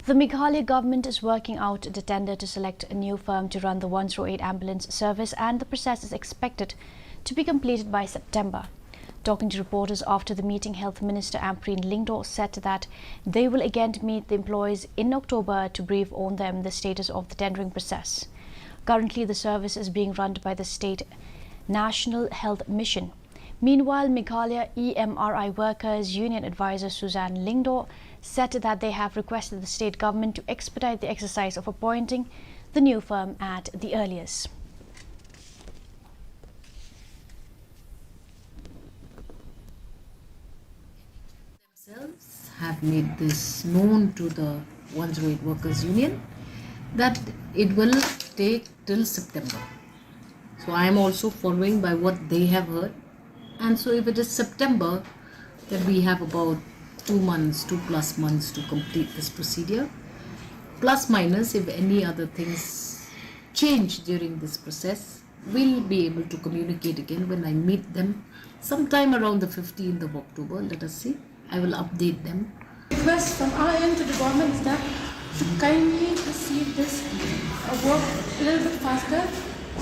The Meghalaya government is working out the tender to select a new firm to run the 108 ambulance service, and the process is expected to be completed by September. Talking to reporters after the meeting, Health Minister Appoint said that they will again meet the employees in October to brief on them the status of the tendering process. Currently, the service is being run by the State National Health Mission. Meanwhile, Meghalaya EMRI Workers Union advisor Suzanne Lingdo said that they have requested the state government to expedite the exercise of appointing the new firm at the earliest. Themselves have made this known to the 108 Workers Union that it will take till September. So I am also following by what they have heard. And so if it is September, then we have about 2 months, 2+ months to complete this procedure. Plus minus, if any other things change during this process, we'll be able to communicate again when I meet them sometime around the 15th of October. Let us see. I will update them. Request from our end to the government is that to kindly proceed this work a little bit faster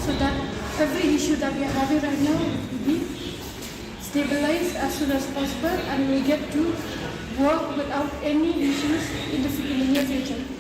so that every issue that we are having right now will be stabilized as soon as possible and we get to work without any issues in the near future.